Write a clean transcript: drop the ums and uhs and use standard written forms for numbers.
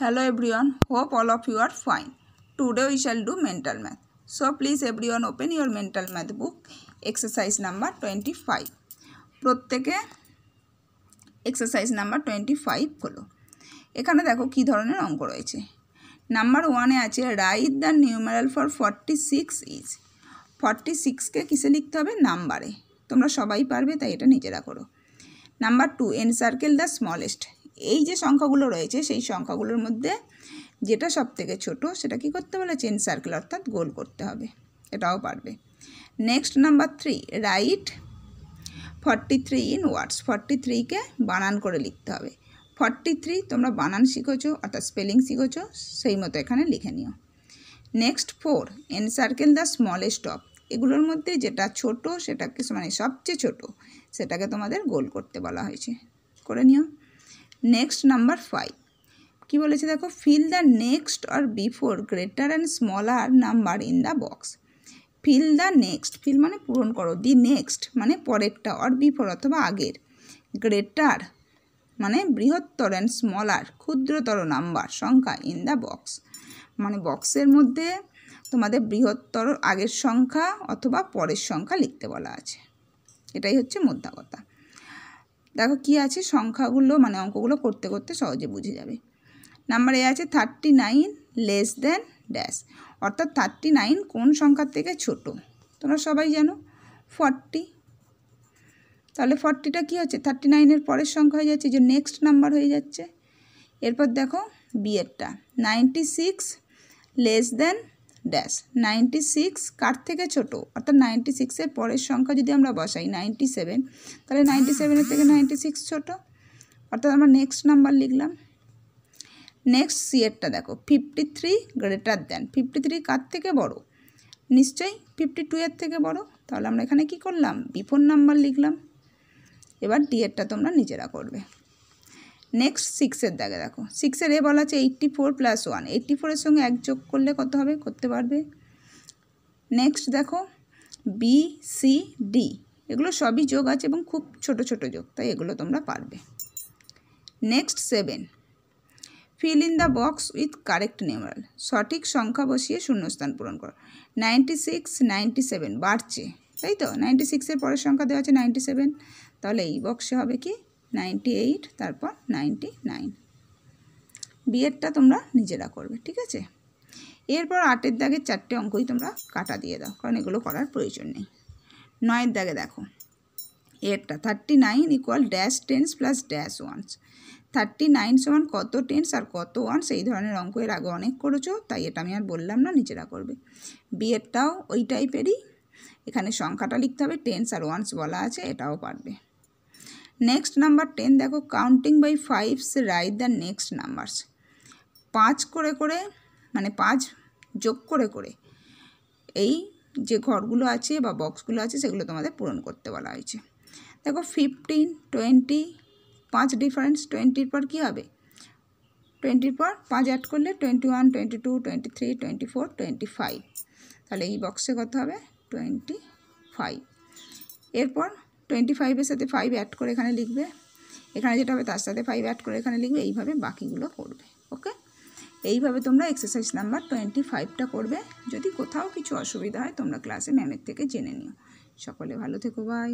Hello everyone, hope all of you are fine. Today we shall do mental math. So please everyone open your mental math book, exercise number 25. প্রত্যেকে exercise number 25 হলো। এখানে দেখো কি ধরনের অঙ্ক রয়েছে। Number 1 এ আছে write the numeral for 46 is 46 কে কিসে লিখতে হবে? নাম্বারে। তোমরা সবাই পারবে, তাই এটা নিজেরা করো। নাম্বার 2 encircle the smallest, এই যে সংখ্যাগুলো রয়েছে সেই সংখ্যাগুলোর মধ্যে যেটা সবথেকে ছোট সেটা কি করতে বলেছে? এনসার্কেল অর্থাৎ গোল করতে হবে, এটাও পারবে। Next number 3 right 43 in words, 43 কে বানান করে লিখতে হবে। 43 তোমরা বানান শিখেছো অর্থাৎ স্পেলিং শিখেছো, সেই মতো এখানে লিখে নিও। Next 4 encircle the smallest of, এগুলোর মধ্যে যেটা ছোট সেটাকে মানে সবচেয়ে ছোট সেটাকে তোমাদের গোল করতে বলা হয়েছে, করে নিও। নেক্সট নাম্বার 5 কি বলেছে দেখো, fill the next or before greater and smaller number in the box. Fill the next, fill মানে পূরণ করো, দি নেক্সট মানে পরেরটা, অর বিফোর অথবা আগের, গ্রেটার মানে বৃহত্তর, অ্যান্ড স্মলার ক্ষুদ্রতর নাম্বার সংখ্যা ইন দ্য বক্স মানে বক্সের মধ্যে তোমাদের বৃহত্তর আগের সংখ্যা অথবা পরের সংখ্যা লিখতে বলা আছে। এটাই হচ্ছে মোদ্দা কথা। দেখো কি আছে, সংখ্যাগুলো মানে অঙ্কগুলো করতে করতে সহজে বুঝে যাবে। নাম্বার এ আছে 39 লেস দেন ড্যাশ, অর্থাৎ 39 কোন সংখ্যার থেকে ছোট? তোমরা সবাই জানো 40, তাহলে 40টা কী হচ্ছে? 39-এর পরের সংখ্যা হয়ে যাচ্ছে, যে নেক্সট নাম্বার হয়ে যাচ্ছে। এরপর দেখো বিয়েরটা 96 লেস দেন ড্যাশ, 96 কার থেকে ছোট? অর্থাৎ 96-এর পরের সংখ্যা যদি আমরা বসাই 97, তাহলে 97-এর থেকে 96 ছোট, অর্থাৎ আমরা নেক্সট নাম্বার লিখলাম। নেক্সট সিয়েরটা দেখো 53 গ্রেটার দেন, 53 কার থেকে বড়? নিশ্চয়ই 52-এর থেকে বড়, তাহলে আমরা এখানে কি করলাম? বিফোর নাম্বার লিখলাম। এবার ডিয়েরটা তোমরা নিজেরা করবে। নেক্সট 6-এর দাগে দেখো, 6-এর এ বলা আছে 84 + 1, 84-এর সঙ্গে 1 যোগ করলে কত হবে? করতে পারবে। নেক্সট দেখো বি সি ডি, এগুলো সবই যোগ আছে এবং খুব ছোট ছোট যোগ, তাই এগুলো তোমরা পারবে। Next 7 fill in the box with correct numeral, সঠিক সংখ্যা বসিয়ে শূন্যস্থান পূরণ করো। 96 97 বাড়ছে, তাই তো? 96-এর পরের সংখ্যা দেওয়া আছে 97, তাহলে এই বক্সে হবে কি 98, তারপর 99। বিয়েরটা তোমরা নিজেরা করবে, ঠিক আছে? এরপর 8-এর দাগে 4টে অঙ্কই তোমরা কাটা দিয়ে দাও, কারণ এগুলো করার প্রয়োজন নেই। 9-এর দাগে দেখো এরটা 39 equal dash tens plus dash ones, 39 সমান কত টেন্স আর কত ওয়ান্স, এই ধরনের অঙ্ক এর আগে অনেক করেছো, তাই এটা আমি আর বললাম না, নিজেরা করবে। বিয়েরটাও ওই টাইপেরই, এখানে সংখ্যাটা লিখতে হবে, টেন্স আর ওয়ান্স বলা আছে, এটাও পারবে। নেক্সট নাম্বার 10 দেখো counting by 5s write the next numbers, 5 করে করে মানে 5 যোগ করে করে এই যে ঘরগুলো আছে বা বক্সগুলো আছে সেগুলো তোমাদের পূরণ করতে বলা হয়েছে। দেখো 15 20 5 ডিফারেন্স, 20-র পর কী হবে? 20-র পর 5 অ্যাড করলে 21 22 23 24 25, তাহলে এই বক্সে কত হবে? 25। এরপর 25-এর সাথে 5 অ্যাড করে এখানে লিখবে, এখানে যেটা হবে তার সাথে 5 অ্যাড করে এখানে লিখবে, এইভাবে বাকিগুলো করবে। ওকে, এইভাবে তোমরা এক্সারসাইজ নাম্বার 25টা করবে। যদি কোথাও কিছু অসুবিধা হয় তোমরা ক্লাসে ম্যামের থেকে জেনে নিও। সকলে ভালো থেকো, বাই।